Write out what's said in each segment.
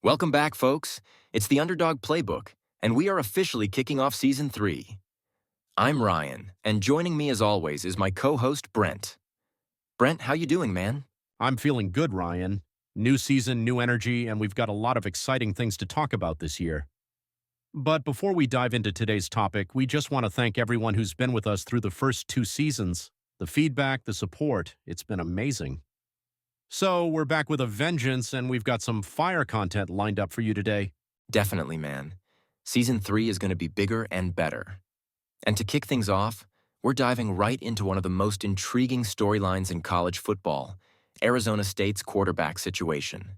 Welcome back, folks. It's the Underdog Playbook, and we are officially kicking off Season 3. I'm Ryan, and joining me as always is my co-host Brent. Brent, how you doing, man? I'm feeling good, Ryan. New season, new energy, and we've got a lot of exciting things to talk about this year. But before we dive into today's topic, we just want to thank everyone who's been with us through the first 2 seasons. The feedback, the support, it's been amazing. So we're back with a vengeance, and we've got some fire content lined up for you today. Definitely, man. Season 3 is going to be bigger and better. And to kick things off, we're diving right into one of the most intriguing storylines in college football, Arizona State's quarterback situation.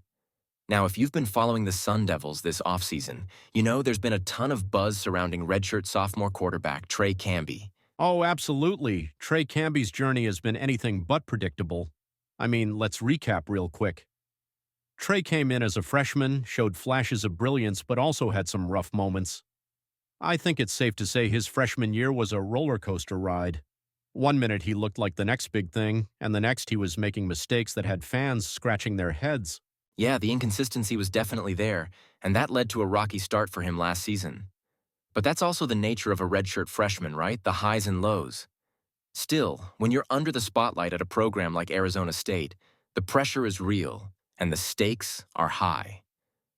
Now, if you've been following the Sun Devils this offseason, you know there's been a ton of buzz surrounding redshirt sophomore quarterback Trey Camby. Oh, absolutely. Trey Camby's journey has been anything but predictable. I mean, let's recap real quick. Trey came in as a freshman, showed flashes of brilliance, but also had some rough moments. I think it's safe to say his freshman year was a roller coaster ride. One minute he looked like the next big thing, and the next he was making mistakes that had fans scratching their heads. Yeah, the inconsistency was definitely there, and that led to a rocky start for him last season. But that's also the nature of a redshirt freshman, right? The highs and lows. Still, when you're under the spotlight at a program like Arizona State, the pressure is real, and the stakes are high.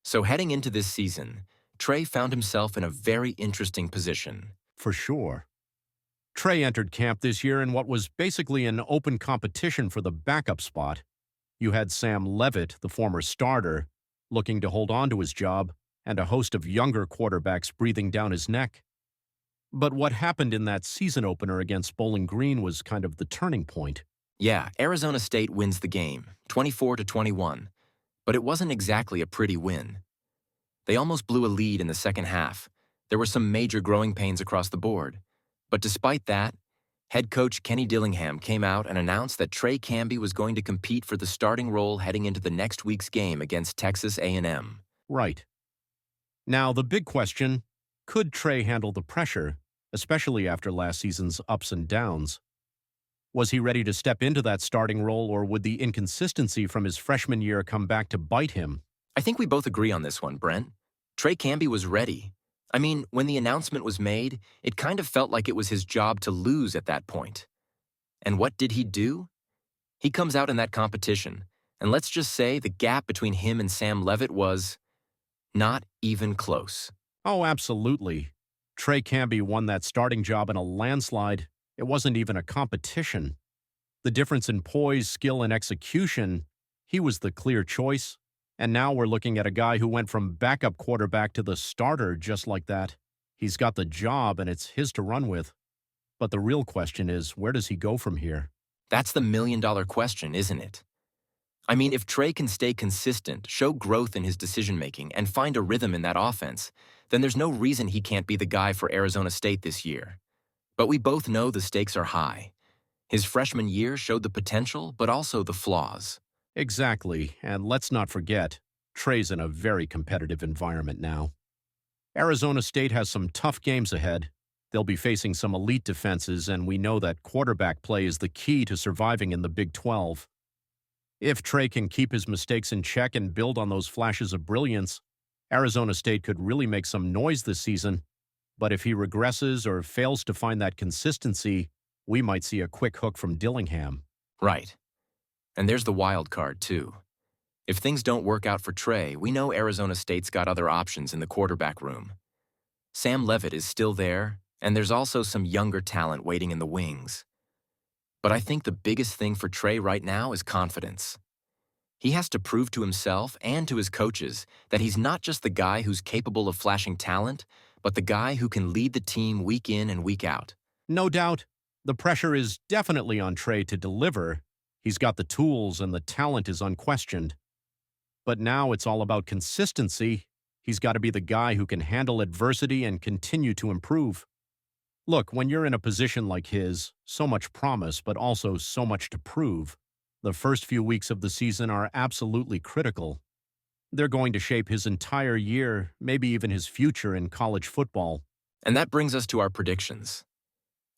So heading into this season, Trey found himself in a very interesting position. For sure. Trey entered camp this year in what was basically an open competition for the backup spot. You had Sam Leavitt, the former starter, looking to hold on to his job, and a host of younger quarterbacks breathing down his neck. But what happened in that season opener against Bowling Green was kind of the turning point. Yeah, Arizona State wins the game, 24-21, but it wasn't exactly a pretty win. They almost blew a lead in the second half. There were some major growing pains across the board. But despite that, head coach Kenny Dillingham came out and announced that Trey Camby was going to compete for the starting role heading into the next week's game against Texas A&M. Right. Now, the big question, could Trey handle the pressure, especially after last season's ups and downs? Was he ready to step into that starting role, or would the inconsistency from his freshman year come back to bite him? I think we both agree on this one, Brent. Trey Camby was ready. I mean, when the announcement was made, it kind of felt like it was his job to lose at that point. And what did he do? He comes out in that competition, and let's just say the gap between him and Sam Leavitt was not even close. Oh, absolutely. Trey Camby won that starting job in a landslide. It wasn't even a competition. The difference in poise, skill, and execution, he was the clear choice. And now we're looking at a guy who went from backup quarterback to the starter just like that. He's got the job, and it's his to run with. But the real question is, where does he go from here? That's the million-dollar question, isn't it? I mean, if Trey can stay consistent, show growth in his decision-making, and find a rhythm in that offense, then there's no reason he can't be the guy for Arizona State this year. But we both know the stakes are high. His freshman year showed the potential, but also the flaws. Exactly, and let's not forget, Trey's in a very competitive environment now. Arizona State has some tough games ahead. They'll be facing some elite defenses, and we know that quarterback play is the key to surviving in the Big 12. If Trey can keep his mistakes in check and build on those flashes of brilliance, Arizona State could really make some noise this season. But if he regresses or fails to find that consistency, we might see a quick hook from Dillingham. Right. And there's the wild card, too. If things don't work out for Trey, we know Arizona State's got other options in the quarterback room. Sam Leavitt is still there, and there's also some younger talent waiting in the wings. But I think the biggest thing for Trey right now is confidence. He has to prove to himself and to his coaches that he's not just the guy who's capable of flashing talent, but the guy who can lead the team week in and week out. No doubt, the pressure is definitely on Trey to deliver. He's got the tools and the talent is unquestioned. But now it's all about consistency. He's got to be the guy who can handle adversity and continue to improve. Look, when you're in a position like his, so much promise, but also so much to prove, the first few weeks of the season are absolutely critical. They're going to shape his entire year, maybe even his future in college football. And that brings us to our predictions.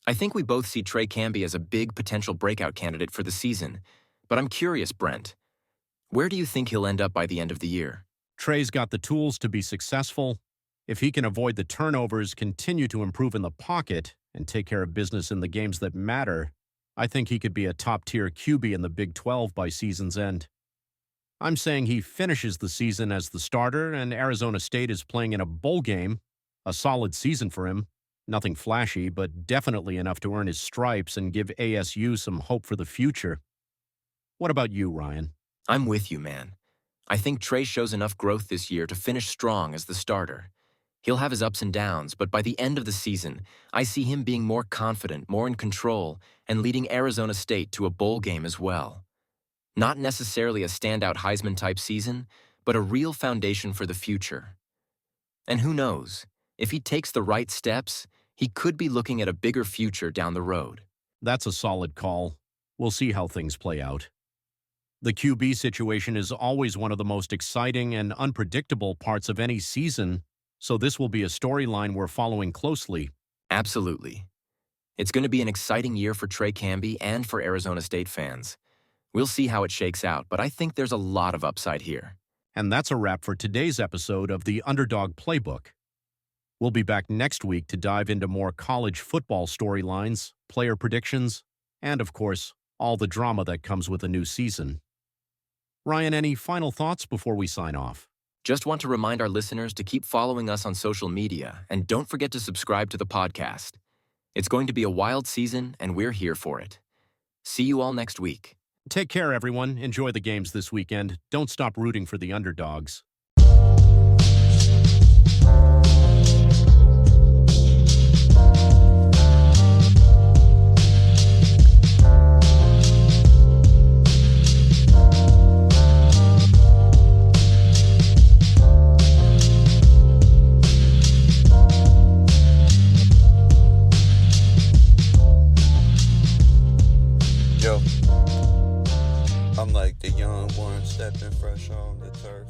I think we both see Trey Camby as a big potential breakout candidate for the season, but I'm curious, Brent, where do you think he'll end up by the end of the year? Trey's got the tools to be successful. If he can avoid the turnovers, continue to improve in the pocket, and take care of business in the games that matter, I think he could be a top-tier QB in the Big 12 by season's end. I'm saying he finishes the season as the starter, and Arizona State is playing in a bowl game. A solid season for him. Nothing flashy, but definitely enough to earn his stripes and give ASU some hope for the future. What about you, Ryan? I'm with you, man. I think Trey shows enough growth this year to finish strong as the starter. He'll have his ups and downs, but by the end of the season, I see him being more confident, more in control, and leading Arizona State to a bowl game as well. Not necessarily a standout Heisman-type season, but a real foundation for the future. And who knows, if he takes the right steps, he could be looking at a bigger future down the road. That's a solid call. We'll see how things play out. The QB situation is always one of the most exciting and unpredictable parts of any season, so this will be a storyline we're following closely. Absolutely. It's going to be an exciting year for Trey Camby and for Arizona State fans. We'll see how it shakes out, but I think there's a lot of upside here. And that's a wrap for today's episode of the Underdog Playbook. We'll be back next week to dive into more college football storylines, player predictions, and, of course, all the drama that comes with a new season. Ryan, any final thoughts before we sign off? Just want to remind our listeners to keep following us on social media, and don't forget to subscribe to the podcast. It's going to be a wild season, and we're here for it. See you all next week. Take care, everyone. Enjoy the games this weekend. Don't stop rooting for the underdogs. Yo, I'm like the young one stepping fresh on the turf.